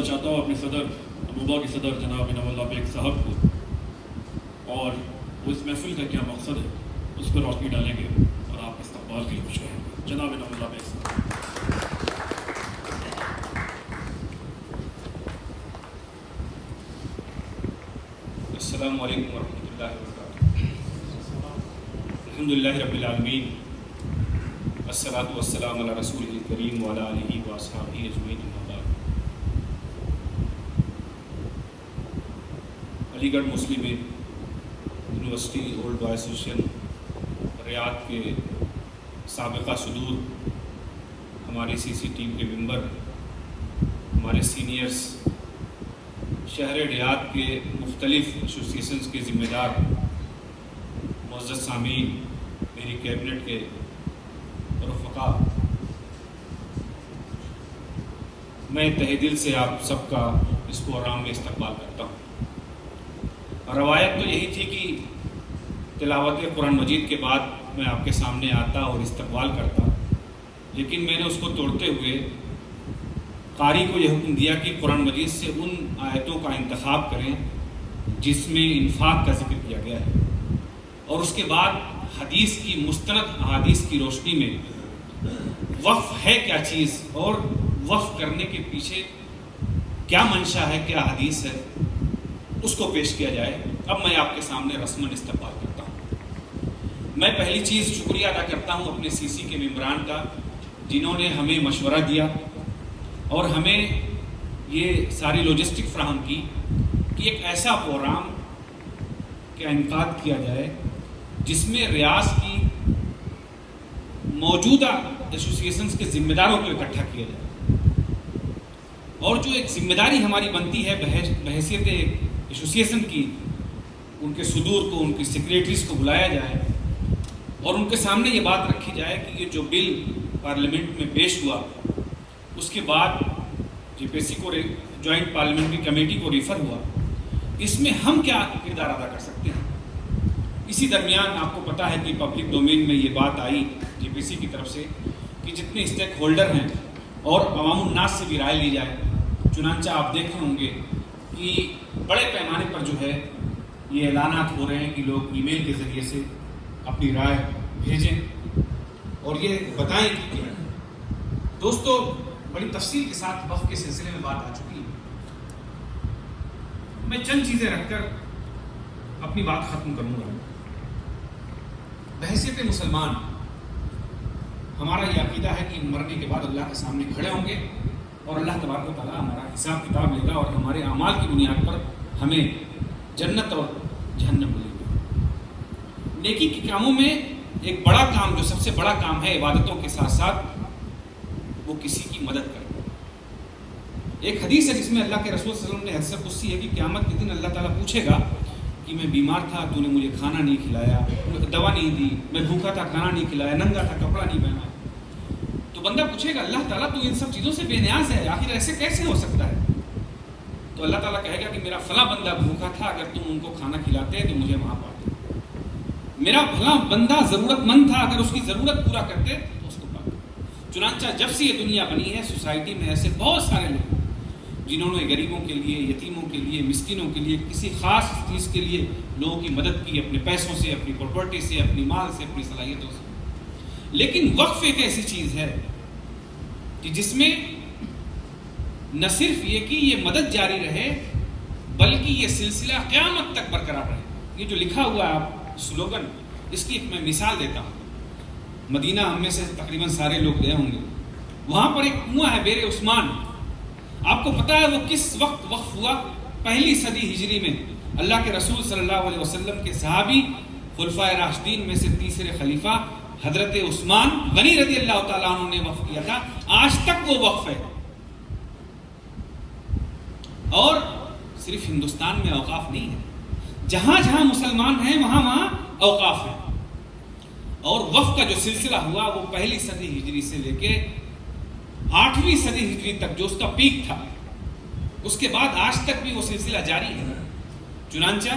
چاہتا ہوں اپنے صدر ابوبا کے صدر جناب انعام اللہ بیگ صاحب کو، اور وہ اس محفل کا کیا مقصد ہے اس پر روشنی ڈالیں گے اور آپ استقبال کے لیے خوش رہیں گے۔ جناب انعام اللہ بیگ صاحب۔ السلام علیکم ورحمۃ اللہ وبرکاتہ۔ الحمدللہ رب العالمین، الصلاۃ والسلام علی رسول الکریم وعلی آلہ واصحابہ اجمعین، اما بعد۔ علی گڑھ مسلم یونیورسٹی اولڈ بوائز ایسوسیشن ریاض کے سابقہ صدور، ہماری سی سی ٹیم کے ممبر، ہمارے سینئرز، شہر ریاض کے مختلف ایسوسیشنز کے ذمہ دار، معزز سامعین، میری کیبنٹ کے رفقا، میں تہہ دل سے آپ سب کا اس پروگرام میں استقبال کرتا ہوں۔ روایت تو یہی تھی کہ تلاوت قرآن مجید کے بعد میں آپ کے سامنے آتا اور استقبال کرتا، لیکن میں نے اس کو توڑتے ہوئے قاری کو یہ حکم دیا کہ قرآن مجید سے ان آیتوں کا انتخاب کریں جس میں انفاق کا ذکر کیا گیا ہے، اور اس کے بعد حدیث کی مستند احادیث کی روشنی میں وقف ہے کیا چیز اور وقف کرنے کے پیچھے کیا منشا ہے، کیا حدیث ہے، اس کو پیش کیا جائے۔ اب میں آپ کے سامنے رسماً استقبال کرتا ہوں۔ میں پہلی چیز شکریہ ادا کرتا ہوں اپنے سی سی کے ممبران کا، جنہوں نے ہمیں مشورہ دیا اور ہمیں یہ ساری لاجسٹک فراہم کی کہ ایک ایسا پروگرام کا انعقاد کیا جائے جس میں ریاض کی موجودہ ایسوسیشنز کے ذمہ داروں کو اکٹھا کیا جائے، اور جو ایک ذمہ داری ہماری بنتی ہے بحیثیت ایسوسیشن کی، ان کے صدور کو، ان کی سیکریٹریز کو بلایا جائے اور ان کے سامنے یہ بات رکھی جائے کہ یہ جو بل پارلیمنٹ میں پیش ہوا اس کے بعد جی پی سی کو جوائنٹ پارلیمنٹری کمیٹی کو ریفر ہوا، اس میں ہم کیا کردار ادا کر سکتے ہیں۔ اسی درمیان آپ کو پتہ ہے کہ پبلک ڈومین میں یہ بات آئی جی پی سی کی طرف سے کہ جتنے اسٹیک ہولڈر ہیں اور عوام الناس سے بھی رائے لی جائے۔ چنانچہ آپ دیکھ رہے ہوں گے کہ بڑے پیمانے پر جو ہے یہ اعلانات ہو رہے ہیں کہ لوگ ای میل کے ذریعے سے اپنی رائے بھیجیں اور یہ بتائیں کہ کیا ہے۔ دوستو، بڑی تفصیل کے ساتھ وقف کے سلسلے میں بات آ چکی ہے، میں چند چیزیں رکھ کر اپنی بات ختم کروں گا۔ بحیثیت مسلمان ہمارا یہ عقیدہ ہے کہ مرنے کے بعد اللہ کے سامنے کھڑے ہوں گے اور اللہ تبارک و تعالیٰ ہمارا حساب کتاب لے گا اور ہمارے اعمال کی بنیاد پر ہمیں جنت اور جہنم ملے گی۔ نیکی کے کاموں میں ایک بڑا کام، جو سب سے بڑا کام ہے عبادتوں کے ساتھ ساتھ، وہ کسی کی مدد کرنا۔ ایک حدیث ہے جس میں اللہ کے رسول صلی اللہ علیہ وسلم نے حدیث قدسی ہے کہ قیامت کے دن اللہ تعالیٰ پوچھے گا کہ میں بیمار تھا، تو نے مجھے کھانا نہیں کھلایا، دوا نہیں دی، میں بھوکا تھا، کھانا نہیں کھلایا، ننگا تھا، کپڑا نہیں پہنا۔ تو بندہ پوچھے گا اللہ تعالیٰ تو ان سب چیزوں سے بے نیاز ہے، آخر ایسے کیسے ہو سکتا ہے؟ تو اللہ تعالیٰ کہے گا کہ میرا فلاں بندہ بھوکا تھا، اگر تم ان کو کھانا کھلاتے تو مجھے وہاں پاتے۔ میرا فلاں بندہ ضرورت مند تھا، اگر اس کی ضرورت پورا کرتے تو اس کو پاتے۔ چنانچہ جب سے یہ دنیا بنی ہے، سوسائٹی میں ایسے بہت سارے لوگ جنہوں نے غریبوں کے لیے، یتیموں کے لیے، مسکینوں کے لیے، کسی خاص چیز کے لیے لوگوں کی مدد کی، اپنے پیسوں سے، اپنی پراپرٹی سے، اپنی مال سے، اپنی صلاحیتوں سے۔ لیکن وقف ایک ایسی چیز ہے کہ جس میں نہ صرف یہ کہ یہ مدد جاری رہے بلکہ یہ سلسلہ قیامت تک برقرار رہے۔ یہ جو لکھا ہوا ہے آپ سلوگن، اس کی ایک میں مثال دیتا ہوں۔ مدینہ ہم میں سے تقریباً سارے لوگ گئے ہوں گے، وہاں پر ایک کنواں ہے بیر عثمان۔ آپ کو پتا ہے وہ کس وقت وقف ہوا؟ پہلی صدی ہجری میں اللہ کے رسول صلی اللہ علیہ وسلم کے صحابی، خلفائے راشدین میں سے تیسرے خلیفہ حضرت عثمان غنی رضی اللہ تعالیٰ عنہ نے وقف کیا تھا۔ آج تک وہ وقف ہے، اور صرف ہندوستان میں اوقاف نہیں ہے، جہاں جہاں مسلمان ہیں وہاں وہاں اوقاف ہے۔ اور وقف کا جو سلسلہ ہوا وہ پہلی صدی ہجری سے لے کے 8ویں صدی ہجری تک، جو اس کا پیک تھا، اس کے بعد آج تک بھی وہ سلسلہ جاری ہے۔ چنانچہ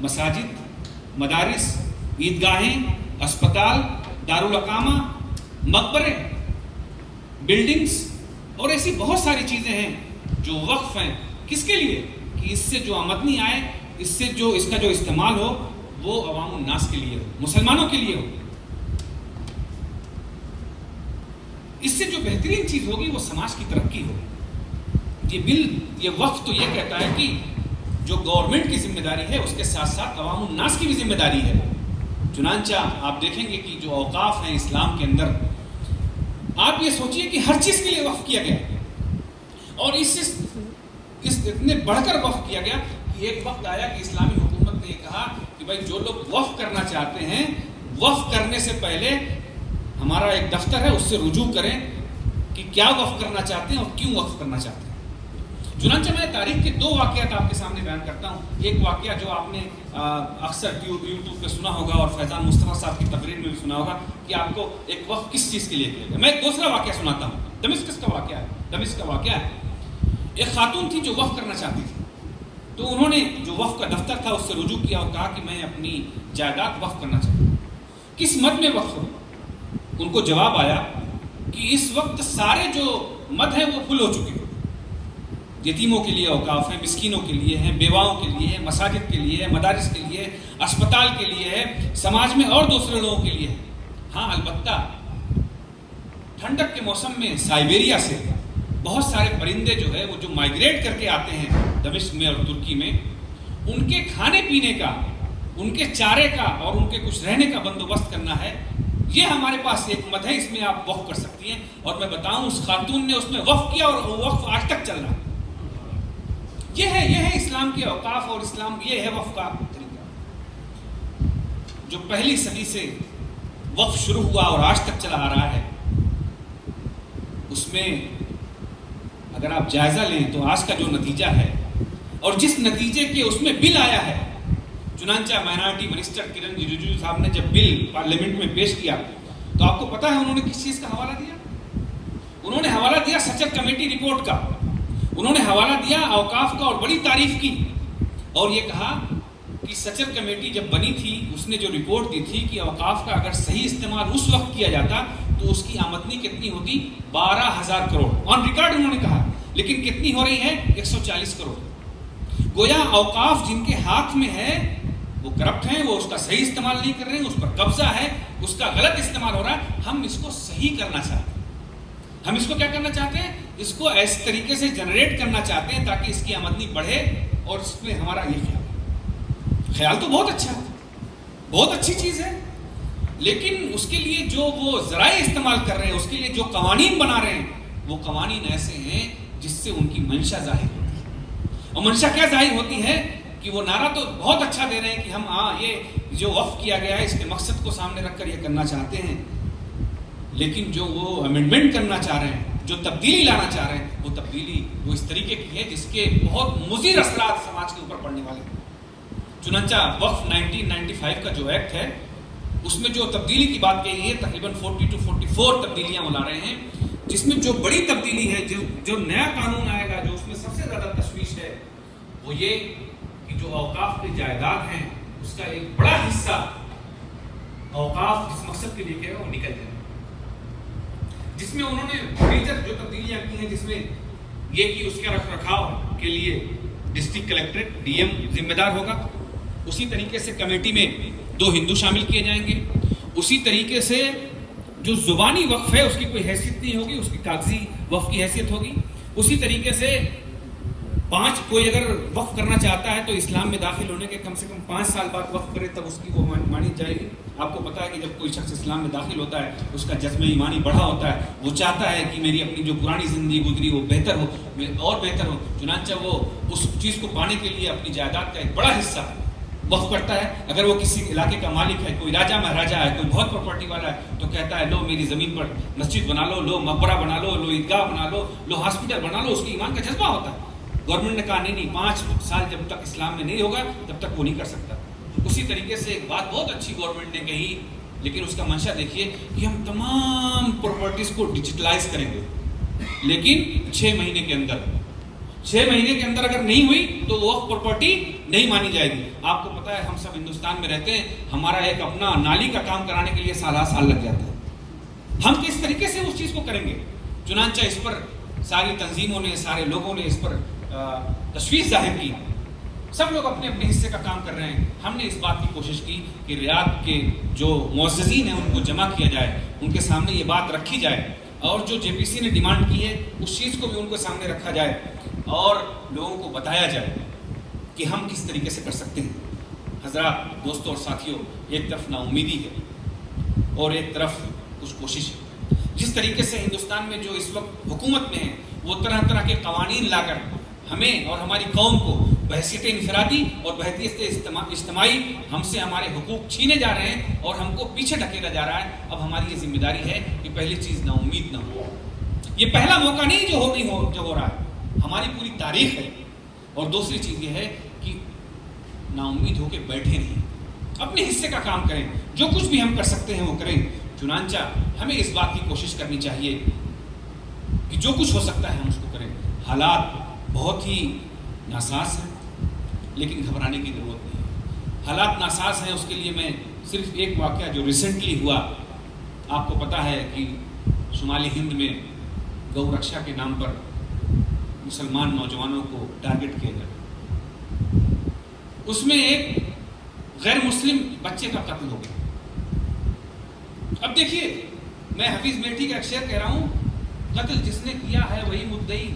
مساجد، مدارس، عیدگاہیں، اسپتال، دارالاقامہ، مقبرے، بلڈنگز اور ایسی بہت ساری چیزیں ہیں جو وقف ہیں. کس کے لیے؟ کہ اس سے جو آمدنی آئے، اس سے جو اس کا جو استعمال ہو وہ عوام الناس کے لیے ہو، مسلمانوں کے لیے ہو. اس سے جو بہترین چیز ہوگی وہ سماج کی ترقی ہو. یہ بل، یہ وقف تو یہ کہتا ہے کہ جو گورنمنٹ کی ذمہ داری ہے اس کے ساتھ ساتھ عوام الناس کی بھی ذمہ داری ہے. چنانچہ آپ دیکھیں گے کہ جو اوقاف ہیں اسلام کے اندر، آپ یہ سوچئے کہ ہر چیز کے لیے وقف کیا گیا، اور اس اتنے بڑھ کر وقف کیا گیا کہ ایک وقت آیا کہ اسلامی حکومت نے یہ کہا کہ بھائی جو لوگ وقف کرنا چاہتے ہیں، وقف کرنے سے پہلے ہمارا ایک دفتر ہے، اس سے رجوع کریں کہ کیا وقف کرنا چاہتے ہیں اور کیوں وقف کرنا چاہتے ہیں. چنانچہ میں تاریخ کے 2 واقعات آپ کے سامنے بیان کرتا ہوں. ایک واقعہ جو آپ نے اکثر یوٹیوب پہ سنا ہوگا اور فیضان مصطفیٰ صاحب کی تقریر میں بھی سنا ہوگا کہ آپ کو ایک وقف کس چیز کے لیے کیا گیا. میں ایک دوسرا واقعہ سناتا ہوں. دمشق کا واقعہ ہے. ایک خاتون تھی جو وقف کرنا چاہتی تھی، تو انہوں نے جو وقف کا دفتر تھا اس سے رجوع کیا اور کہا کہ میں اپنی جائیداد وقف کرنا چاہتا ہوں. کس مد میں وقف ہو؟ ان کو جواب آیا کہ اس وقت سارے جو مد ہیں وہ فل ہو چکے ہیں. یتیموں کے لیے اوقاف ہیں، مسکینوں کے لیے ہیں، بیواؤں کے لیے ہیں، مساجد کے لیے ہے، مدارس کے لیے، اسپتال کے لیے ہے، سماج میں اور دوسرے لوگوں کے لیے ہے. ہاں البتہ ٹھنڈک کے موسم میں سائبیریا سے بہت سارے پرندے جو ہے وہ جو مائگریٹ کر کے آتے ہیں دمشق میں اور ترکی میں، ان کے کھانے پینے کا، ان کے چارے کا اور ان کے کچھ رہنے کا بندوبست کرنا ہے. یہ ہمارے پاس ایک مد ہے، اس میں آپ وقف کر سکتی ہیں. اور میں بتاؤں اس خاتون نے اس میں وقف کیا اور وہ وقف آج تک چل رہا ہے. یہ ہے اسلام کے اوقاف، اور اسلام یہ ہے وقف کا طریقہ. جو پہلی صدی سے وقف شروع ہوا اور آج تک چلا آ رہا ہے، اس میں اگر آپ جائزہ لیں تو آج کا جو نتیجہ ہے اور جس نتیجے کے اس میں بل آیا ہے، چنانچہ مائنارٹی منسٹر کرن رجیجو صاحب نے جب بل پارلیمنٹ میں پیش کیا تو آپ کو پتا ہے انہوں نے کس چیز کا حوالہ دیا؟ انہوں نے حوالہ دیا سچر کمیٹی رپورٹ کا. انہوں نے حوالہ دیا اوقاف کا اور بڑی تعریف کی، اور یہ کہا کہ سچر کمیٹی جب بنی تھی اس نے جو رپورٹ دی تھی کہ اوقاف کا اگر صحیح استعمال اس وقت کیا جاتا تو اس کی آمدنی کتنی ہوتی؟ 12,000 کروڑ. آن ریکارڈ انہوں نے کہا. لیکن کتنی ہو رہی ہے؟ 140 کروڑ. گویا اوقاف جن کے ہاتھ میں ہے وہ کرپٹ ہیں، وہ اس کا صحیح استعمال نہیں کر رہے ہیں، اس پر قبضہ ہے، اس کا غلط استعمال ہو رہا ہے. ہم اس کو صحیح کرنا چاہتے ہیں. ہم اس کو کیا کرنا چاہتے ہیں؟ اس کو ایسے طریقے سے جنریٹ کرنا چاہتے ہیں تاکہ اس کی آمدنی بڑھے. اور اس میں ہمارا یہ خیال تو بہت اچھا ہے، بہت اچھی چیز ہے، لیکن اس کے لیے جو وہ ذرائع استعمال کر رہے ہیں، اس کے لیے جو قوانین بنا رہے ہیں، وہ قوانین ایسے ہیں جس سے ان کی منشا ظاہر ہوتی ہے. اور منشا کیا ظاہر ہوتی ہے کہ وہ نعرہ تو بہت اچھا دے رہے ہیں کہ ہم یہ جو وقف کیا گیا ہے اس کے مقصد کو سامنے رکھ کر یہ کرنا چاہتے ہیں، لیکن جو وہ امینڈمنٹ کرنا چاہ رہے ہیں، جو تبدیلی لانا چاہ رہے ہیں، وہ تبدیلی وہ اس طریقے کی ہے جس کے بہت مضر اثرات سماج کے اوپر پڑنے والے ہیں. چنانچہ وقف 1995 کا جو ایکٹ ہے اس میں جو تبدیلی کی بات کہی ہے تقریباً 40 to 44 تبدیلیاں وہ لا رہے ہیں، جس میں جو بڑی تبدیلی ہے، جو نیا قانون آئے گا، جو اس میں سب سے زیادہ تشویش ہے وہ یہ کہ جو اوقاف کی جائیداد ہیں اس کا ایک بڑا حصہ اوقاف جس مقصد کے لیے کہے وہ نکل جائے. جس میں انہوں نے میجر جو تبدیلیاں کی ہیں، جس میں یہ کہ اس کے رکھ رکھاؤ کے لیے ڈسٹرکٹ کلیکٹریٹ ڈی ایم ذمہ دار ہوگا. اسی طریقے سے کمیٹی میں 2 ہندو شامل کیے جائیں گے. اسی طریقے سے جو زبانی وقف ہے اس کی کوئی حیثیت نہیں ہوگی، اس کی کاغذی وقف کی حیثیت ہوگی. اسی طریقے سے 5 کوئی اگر وقف کرنا چاہتا ہے تو اسلام میں داخل ہونے کے کم سے کم 5 سال بعد وقف کرے تب اس کی وہ مانی جائے گی. آپ کو پتا ہے کہ جب کوئی شخص اسلام میں داخل ہوتا ہے اس کا جذبہ ایمانی بڑھا ہوتا ہے، وہ چاہتا ہے کہ میری اپنی جو پرانی زندگی گزری وہ بہتر ہو اور بہتر ہو. چنانچہ وہ اس چیز کو پانے کے لیے اپنی جائیداد کا ایک بڑا حصہ وقف کرتا ہے. اگر وہ کسی علاقے کا مالک ہے، کوئی راجہ مہاراجہ ہے، کوئی بہت پراپرٹی والا ہے، تو کہتا ہے لو میری زمین پر مسجد بنا لو، لو مقبرہ بنا لو، لو عیدگاہ بنا لو، لو ہاسپٹل بنا لو. اس کی ایمان کا جذبہ ہوتا ہے. گورنمنٹ نے کہا نہیں 5 سال جب تک اسلام میں نہیں ہوگا تب تک وہ نہیں کر سکتا. اسی طریقے سے ایک بات بہت اچھی گورنمنٹ نے کہی، لیکن اس کا منشا دیکھیے کہ ہم تمام پراپرٹیز کو ڈیجیٹلائز کریں گے، لیکن 6 مہینے کے اندر اگر نہیں ہوئی تو وہ پراپرٹی نہیں مانی جائے گی. آپ کو پتا ہے ہم سب ہندوستان میں رہتے ہیں، ہمارا ایک اپنا نالی کا کام کرانے کے لیے سال لگ جاتا ہے. ہم کس طریقے سے اس چیز کو کریں گے؟ چنانچہ اس پر ساری تنظیموں نے، سارے لوگوں نے اس پر تشویش ظاہر کی. سب لوگ اپنے اپنے حصے کا کام کر رہے ہیں. ہم نے اس بات کی کوشش کی کہ ریاض کے جو معززین ہیں ان کو جمع کیا جائے، ان کے سامنے یہ بات رکھی جائے، اور جو جے پی سی نے ڈیمانڈ کی ہے اس چیز کو بھی ان کو سامنے رکھا جائے اور لوگوں کو بتایا جائے کہ ہم کس طریقے سے کر سکتے ہیں. حضرات، دوستوں اور ساتھیوں، ایک طرف نا امیدی ہے اور ایک طرف کچھ کوشش ہے. جس طریقے سے ہندوستان میں جو اس وقت حکومت میں ہے وہ طرح طرح کے قوانین لا کر ہمیں اور ہماری قوم کو بحیثیت انفرادی اور بحیثیت اجتماعی ہم سے ہمارے حقوق چھینے جا رہے ہیں اور ہم کو پیچھے ڈھکیلا جا رہا ہے. اب ہماری یہ ذمہ داری ہے کہ پہلی چیز نا امید نہ ہو. یہ پہلا موقع نہیں جو ہو رہا ہے، ہماری پوری تاریخ ہے. اور دوسری چیز یہ ہے کہ نا امید ہو کے بیٹھے نہیں، اپنے حصے کا کام کریں. جو کچھ بھی ہم کر سکتے ہیں وہ کریں. چنانچہ ہمیں اس بات کی کوشش کرنی چاہیے کہ جو کچھ ہو سکتا ہے ہم اس کو کریں. حالات بہت ہی ناساز ہیں لیکن گھبرانے کی ضرورت نہیں ہے. حالات ناساز ہیں، اس کے لیے میں صرف ایک واقعہ جو ریسنٹلی ہوا، آپ کو پتہ ہے کہ شمالی ہند میں گو رکشا کے نام پر مسلمان نوجوانوں کو ٹارگٹ کیا گیا. اس میں ایک غیر مسلم بچے کا قتل ہو گیا. اب دیکھیے، میں حفیظ میٹھی کا ایک شعر کہہ رہا ہوں، قتل جس نے کیا ہے وہی مدعی.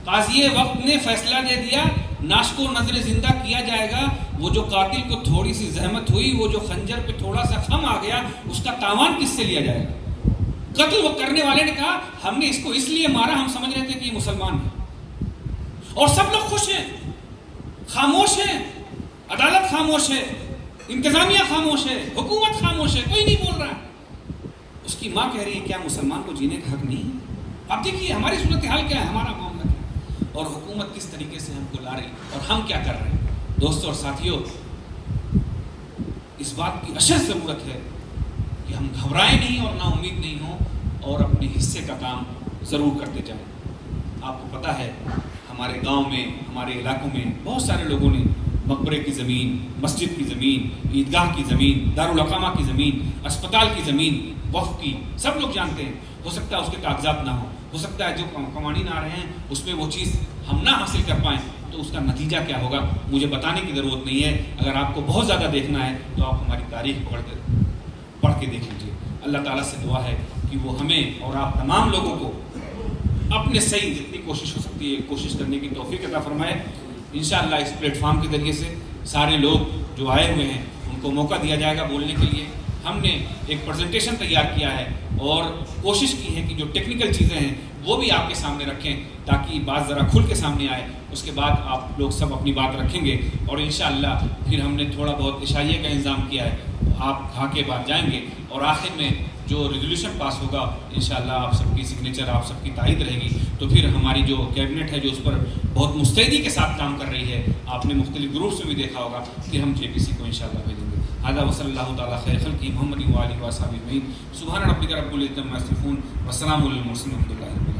قاضی وقت نے فیصلہ دے دیا، ناش کو نظر زندہ کیا جائے گا. وہ جو قاتل کو تھوڑی سی زحمت ہوئی، وہ جو خنجر پہ تھوڑا سا خم آ گیا، اس کا تاوان کس سے لیا جائے گا؟ قتل وہ کرنے والے نے کہا ہم نے اس کو اس لیے مارا، ہم سمجھ رہے تھے کہ یہ مسلمان ہے. اور سب لوگ خوش ہیں، خاموش ہیں. عدالت خاموش ہے، انتظامیہ خاموش ہے، حکومت خاموش ہے، کوئی نہیں بول رہا. اس کی ماں کہہ رہی ہے کیا مسلمان کو جینے کا حق نہیں ہے؟ اب دیکھیے ہماری صورتحال کیا ہے، ہمارا معاملہ کیا ہے، اور حکومت کس طریقے سے ہم کو لا رہی ہے اور ہم کیا کر رہے ہیں. دوستوں اور ساتھیوں، اس بات کی اشد ضرورت ہے کہ ہم گھبرائیں نہیں اور نا امید نہیں ہوں اور اپنے حصے کا کام ضرور کرتے جائیں. آپ کو پتہ ہے ہمارے گاؤں میں، ہمارے علاقوں میں بہت سارے لوگوں نے مقبرے کی زمین، مسجد کی زمین، عیدگاہ کی زمین، دارالاقامہ کی زمین، اسپتال کی زمین وقف کی. سب لوگ جانتے ہیں. ہو سکتا ہے اس کے کاغذات نہ ہو سکتا ہے جو قوانین آ رہے ہیں اس میں وہ چیز ہم نہ حاصل کر پائیں، تو اس کا نتیجہ کیا ہوگا مجھے بتانے کی ضرورت نہیں ہے. اگر آپ کو بہت زیادہ دیکھنا ہے تو آپ ہماری تاریخ پڑھ کے دیکھ لیجیے. اللہ تعالیٰ سے دعا ہے کہ وہ ہمیں اور آپ تمام لوگوں کو اپنے صحیح جتنی کوشش ہو سکتی ہے کوشش کرنے کی توفیق عطا فرمائے. انشاءاللہ اس پلیٹ فارم کے ذریعے سے سارے لوگ جو آئے ہوئے ہیں ان کو موقع دیا جائے گا بولنے کے لیے. ہم نے ایک پریزنٹیشن تیار کیا ہے اور کوشش کی ہے کہ جو ٹیکنیکل چیزیں ہیں وہ بھی آپ کے سامنے رکھیں تاکہ بات ذرا کھل کے سامنے آئے. اس کے بعد آپ لوگ سب اپنی بات رکھیں گے اور انشاءاللہ پھر ہم نے تھوڑا بہت عشائیے کا انتظام کیا ہے، آپ کھا کے بعد جائیں گے اور آخر میں جو ریزولوشن پاس ہوگا انشاءاللہ آپ سب کی سگنیچر، آپ سب کی تائید رہے گی. تو پھر ہماری جو کیبنٹ ہے جو اس پر بہت مستعدی کے ساتھ کام کر رہی ہے، آپ نے مختلف گروپس میں بھی دیکھا ہوگا، پھر ہم جے پی سی کو انشاءاللہ بھیجیں گے. هذا وصلی اللہ تعالیٰ خیر خلقہ محمد و آلہ و صحبہ اجمعین. سبحان ربک رب العزۃ عما یصفون وسلام علی المرسلین والحمد للہ.